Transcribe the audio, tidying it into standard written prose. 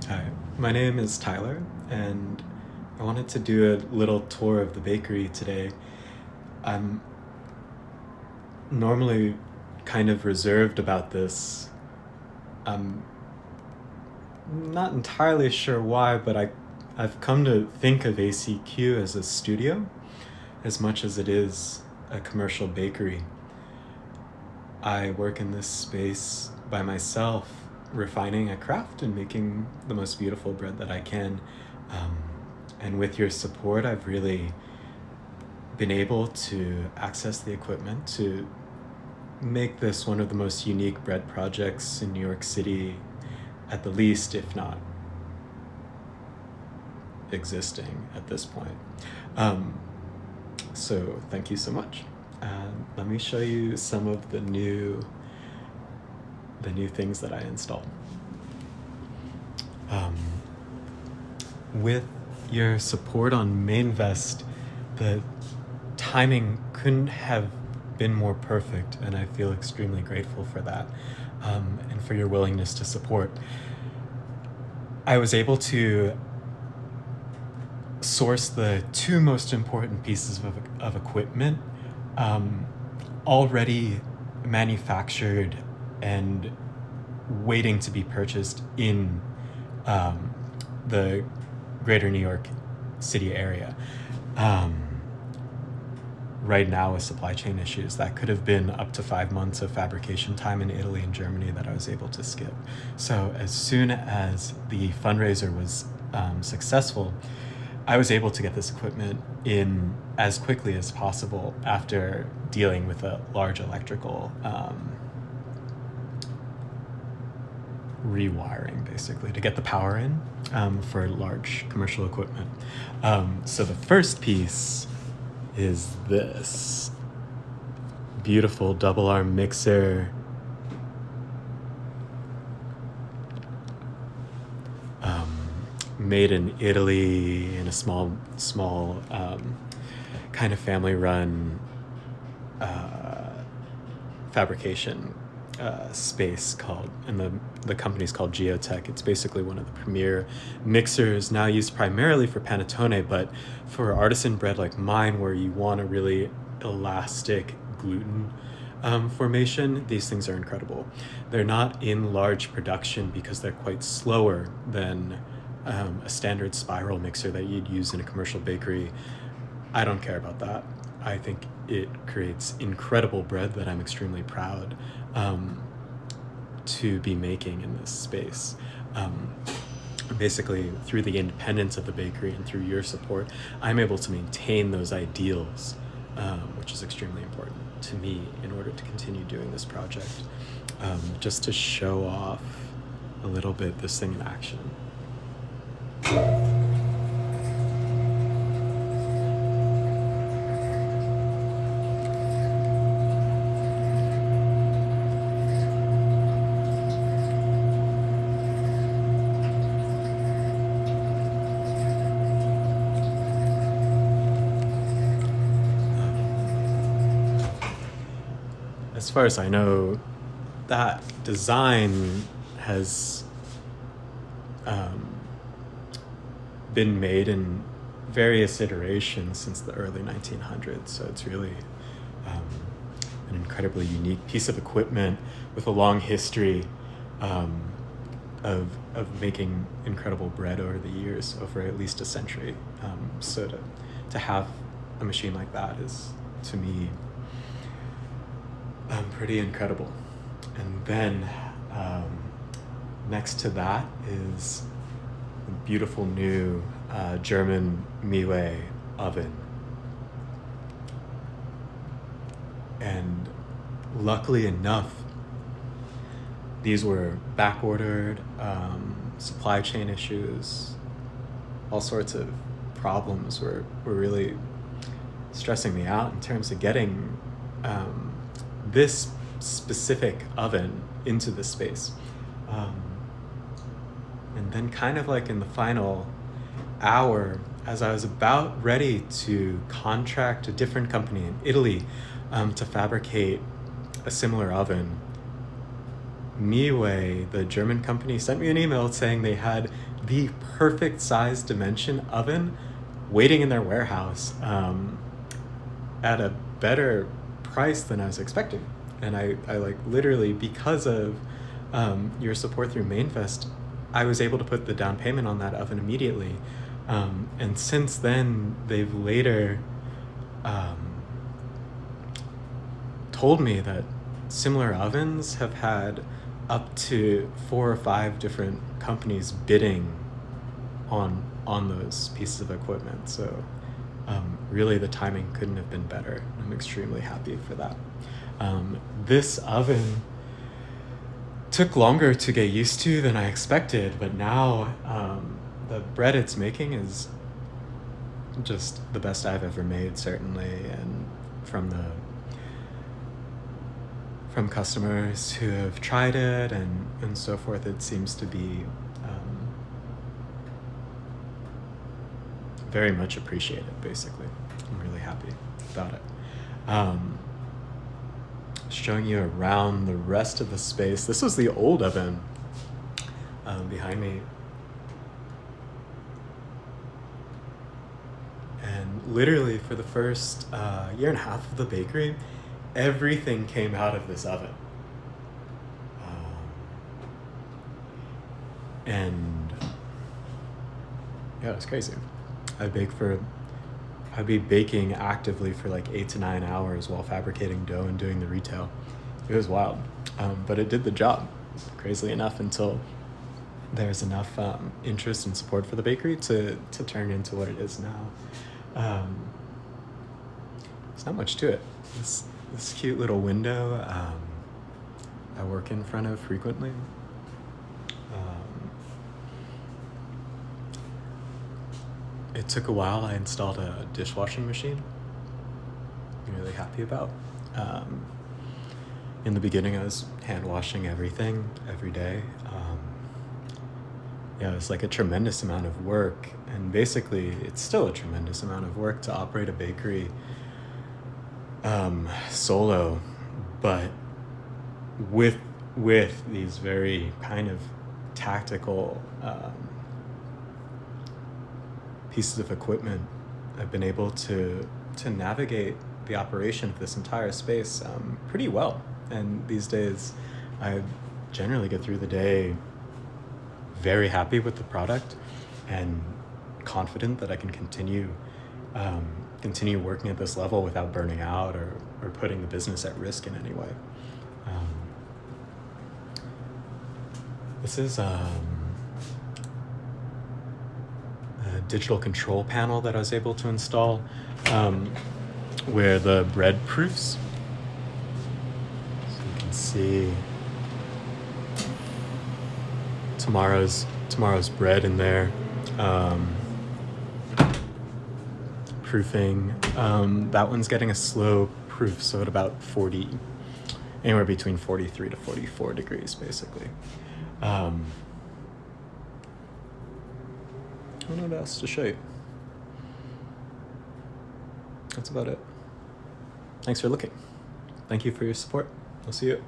Hi, my name is Tyler, and I wanted to do a little tour of the bakery today. I'm normally kind of reserved about this. I'm not entirely sure why, but I've come to think of ACQ as a studio as much as it is a commercial bakery. I work in this space by myself, refining a craft and making the most beautiful bread that I can. Um, and with your support, I've really been able to access the equipment to make this one of the most unique bread projects in New York City, at the least, if not existing at this point. Um, so thank you so much. Let me show you some of the new things that I installed. Um, with your support on Mainvest, the timing couldn't have been more perfect, and I feel extremely grateful for that, and for your willingness to support. I was able to source the two most important pieces of equipment um, already manufactured and waiting to be purchased in um, the greater New York City area. Right now, with supply chain issues, that could have been up to 5 months of fabrication time in Italy and Germany that I was able to skip. So as soon as the fundraiser was successful, I was able to get this equipment in as quickly as possible after dealing with a large electrical rewiring, basically, to get the power in for large commercial equipment. So the first piece is this beautiful double arm mixer. Made in Italy in a small kind of family run fabrication space called, and the company's called Geotech. It's basically one of the premier mixers now used primarily for panettone, but for artisan bread like mine, where you want a really elastic gluten formation, these things are incredible. They're not in large production because they're quite slower than a standard spiral mixer that you'd use in a commercial bakery. I don't care about that. I think it creates incredible bread that I'm extremely proud to be making in this space. Basically, through the independence of the bakery and through your support, I'm able to maintain those ideals, which is extremely important to me in order to continue doing this project. Just to show off a little bit this thing in action. As far as I know, that design has been made in various iterations since the early 1900s. So it's really an incredibly unique piece of equipment with a long history of making incredible bread over the years, over at least a century. So to have a machine like that is, to me, pretty incredible. And then next to that is a beautiful new German Miele oven. And luckily enough, these were back ordered, supply chain issues, all sorts of problems were really stressing me out in terms of getting this specific oven into this space. And then kind of like in the final hour, as I was about ready to contract a different company in Italy to fabricate a similar oven, Miele, the German company, sent me an email saying they had the perfect size dimension oven waiting in their warehouse at a better price than I was expecting. And I like literally, because of your support through Mainvest, I was able to put the down payment on that oven immediately. And since then, they've later told me that similar ovens have had up to 4 or 5 different companies bidding on those pieces of equipment. So really the timing couldn't have been better. I'm extremely happy for that. This oven took longer to get used to than I expected, but now the bread it's making is just the best I've ever made, certainly, and from customers who have tried it and so forth, it seems to be very much appreciated, basically. I'm really happy about it. Showing you around the rest of the space. This was the old oven behind me. And literally for the first year and a half of the bakery, everything came out of this oven. And yeah, it was crazy. I'd be baking actively for like 8 to 9 hours while fabricating dough and doing the retail. It was wild, but it did the job, crazily enough, until there's enough interest and support for the bakery to turn into what it is now. There's not much to it. This cute little window I work in front of frequently. It took a while. I installed a dishwashing machine. I'm really happy about. In the beginning, I was hand washing everything every day. Yeah, it was like a tremendous amount of work, and basically, it's still a tremendous amount of work to operate a bakery solo, but with these very kind of tactical pieces of equipment, I've been able to navigate the operation of this entire space pretty well. And these days, I generally get through the day very happy with the product and confident that I can continue working at this level without burning out or putting the business at risk in any way. This is a digital control panel that I was able to install where the bread proofs. So you can see tomorrow's bread in there. Proofing. That one's getting a slow proof, so at about 40, anywhere between 43 to 44 degrees, basically. I don't know what else to show you. That's about it. Thanks for looking. Thank you for your support. I'll see you.